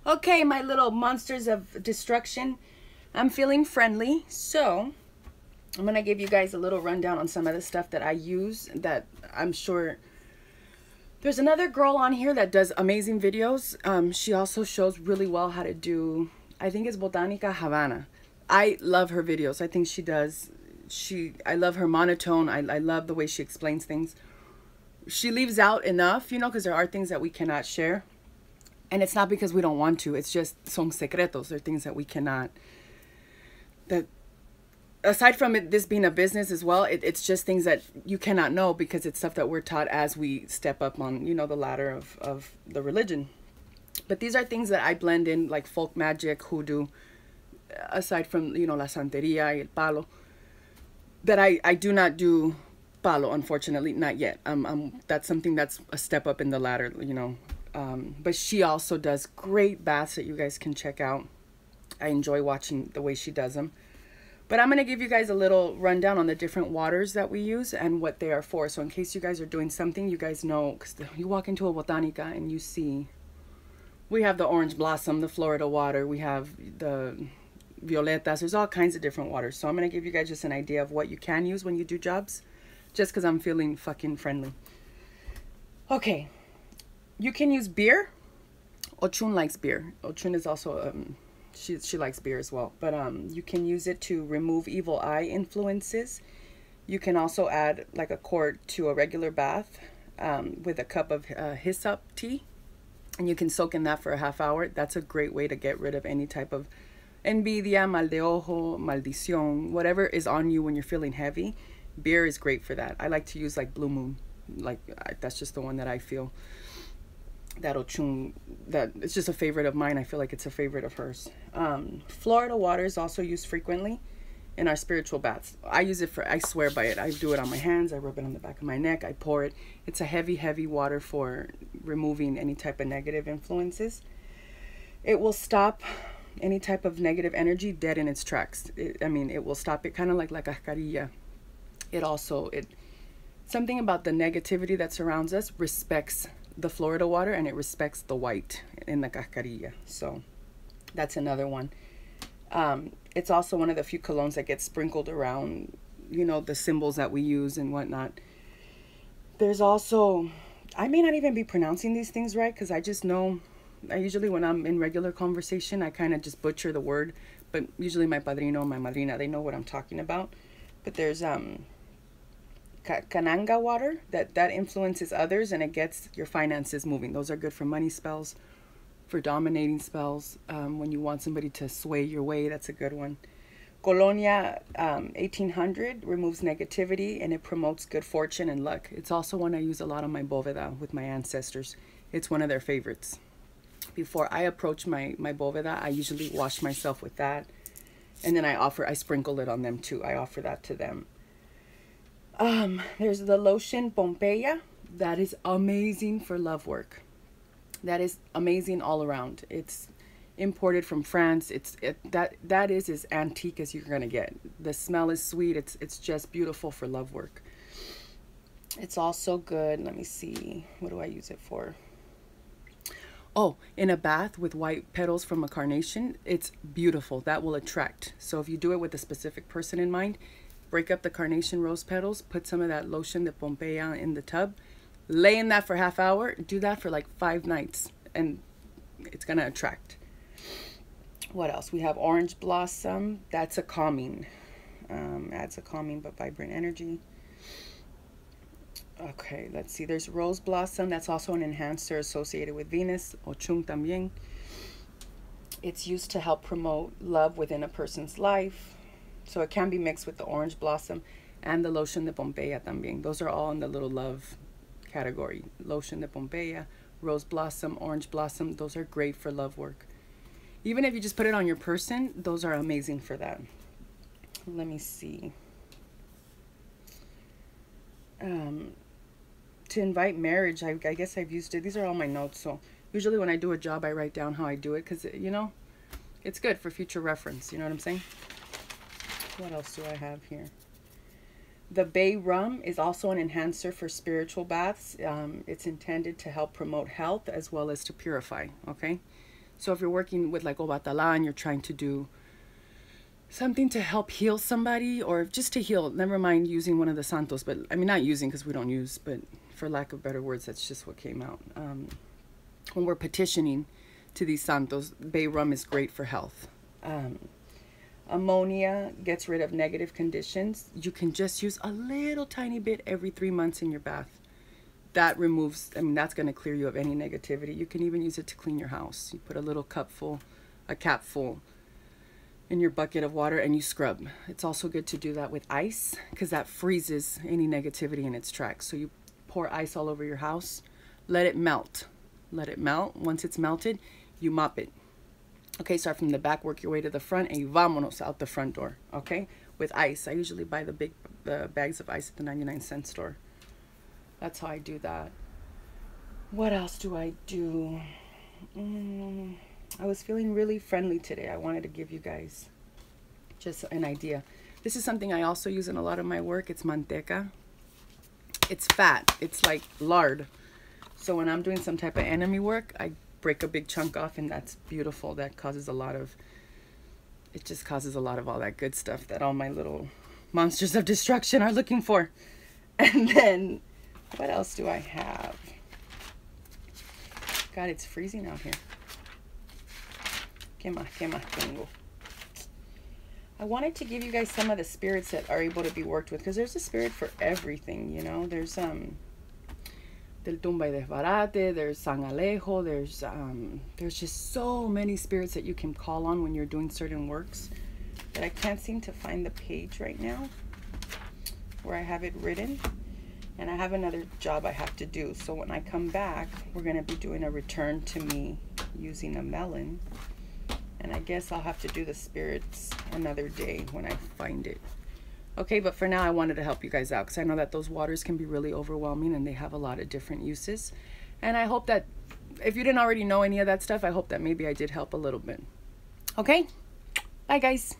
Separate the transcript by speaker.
Speaker 1: Okay, my little monsters of destruction. I'm feeling friendly, so I'm gonna give you guys a little rundown on some of the stuff that I use that I'm sure there's another girl on here that does amazing videos. She also shows really well how to do, I think it's Botanica Havana. I love her videos. I think she does, I love her monotone. I love the way she explains things. She leaves out enough, you know, because there are things that we cannot share. And it's not because we don't want to. It's just son secretos. They're things that we cannot, that aside from it, this being a business as well, it's just things that you cannot know because it's stuff that we're taught as we step up on, you know, the ladder of the religion. But these are things that I blend in, like folk magic, hoodoo, aside from, you know, la santeria y el palo, that I do not do palo, unfortunately, not yet. That's something that's a step up in the ladder, you know. But she also does great baths that you guys can check out. I enjoy watching the way she does them. But I'm going to give you guys a little rundown on the different waters that we use and what they are for. So in case you guys are doing something, you guys know, because you walk into a botanica and you see, we have the orange blossom, the Florida water, we have the violetas, there's all kinds of different waters. So I'm going to give you guys just an idea of what you can use when you do jobs, just because I'm feeling fucking friendly. Okay, you can use beer. Ochun likes beer. Ochun is also... She likes beer as well, but you can use it to remove evil eye influences. You can also add like a quart to a regular bath with a cup of hyssop tea, and you can soak in that for a half hour. That's a great way to get rid of any type of envidia, mal de ojo, maldición, whatever is on you when you're feeling heavy. Beer is great for that. I like to use like Blue Moon, like that's just the one that I feel. That Ochun, that it's just a favorite of mine. I feel like it's a favorite of hers. Florida water is also used frequently in our spiritual baths. I use it for, I swear by it. I do it on my hands. I rub it on the back of my neck. I pour it. It's a heavy, heavy water for removing any type of negative influences. It will stop any type of negative energy dead in its tracks. It will stop it, kind of like la cascarilla. Something about the negativity that surrounds us respects the Florida water, and it respects the white in the cascarilla. So that's another one. It's also one of the few colognes that gets sprinkled around, you know, the symbols that we use and whatnot. There's also, I may not even be pronouncing these things right, because I just know, I usually, when I'm in regular conversation, I kind of just butcher the word, but usually my padrino and my madrina, they know what I'm talking about. But there's Cananga water that influences others, and it gets your finances moving. Those are good for money spells, for dominating spells. When you want somebody to sway your way, that's a good one. Colonia 1800 removes negativity, and it promotes good fortune and luck. It's also one I use a lot on my bóveda with my ancestors. It's one of their favorites. Before I approach my bóveda, I usually wash myself with that, and then I sprinkle it on them too. I offer that to them. There's the lotion Pompeya. That is amazing for love work. That is amazing all around. It's imported from France. That is as antique as you're gonna get. The smell is sweet. It's just beautiful for love work. It's also good. Let me see. What do I use it for? Oh, in a bath with white petals from a carnation, it's beautiful. That will attract. So if you do it with a specific person in mind, break up the carnation rose petals, put some of that lotion de Pompeya in the tub, lay in that for half hour, do that for like 5 nights, and it's gonna attract. What else? We have orange blossom. That's a calming, adds a calming but vibrant energy. Okay, let's see. There's rose blossom. That's also an enhancer associated with Venus. Ochun también. It's used to help promote love within a person's life. So it can be mixed with the orange blossom and the lotion de Pompeya también. Those are all in the little love category. Lotion de Pompeya, rose blossom, orange blossom. Those are great for love work. Even if you just put it on your person, those are amazing for that. Let me see. To invite marriage, I guess I've used it. These are all my notes. So usually when I do a job, I write down how I do it because, you know, it's good for future reference. You know what I'm saying? What else do I have here? The bay rum is also an enhancer for spiritual baths. It's intended to help promote health as well as to purify, okay? So if you're working with like Obatala and you're trying to do something to help heal somebody, or just to heal, never mind using one of the santos, but I mean, not using because we don't use, but for lack of better words, that's just what came out. When we're petitioning to these santos, bay rum is great for health. Ammonia gets rid of negative conditions. You can just use a little tiny bit every 3 months in your bath. That removes, I mean, that's going to clear you of any negativity. You can even use it to clean your house. You put a little cup full, a cap full in your bucket of water and you scrub. It's also good to do that with ice because that freezes any negativity in its tracks. So you pour ice all over your house, let it melt. Let it melt. Once it's melted, you mop it. Okay, start from the back, work your way to the front, and you vámonos out the front door, okay? With ice. I usually buy the big bags of ice at the 99-cent store. That's how I do that. What else do I do? I was feeling really friendly today. I wanted to give you guys just an idea. This is something I also use in a lot of my work. It's manteca. It's fat. It's like lard. So when I'm doing some type of enemy work, I break a big chunk off, and that's beautiful. That causes a lot of, it just causes a lot of all that good stuff that all my little monsters of destruction are looking for. And then what else do I have? God, it's freezing out here. ¿Qué más tengo? I wanted to give you guys some of the spirits that are able to be worked with, because there's a spirit for everything, you know. There's Del Tumba y Desbarate, there's San Alejo, there's just so many spirits that you can call on when you're doing certain works, but I can't seem to find the page right now where I have it written, and I have another job I have to do. So when I come back, we're going to be doing a return to me using a melon, and I guess I'll have to do the spirits another day when I find it. Okay, but for now, I wanted to help you guys out because I know that those waters can be really overwhelming and they have a lot of different uses. And I hope that if you didn't already know any of that stuff, I hope that maybe I did help a little bit. Okay? Bye, guys.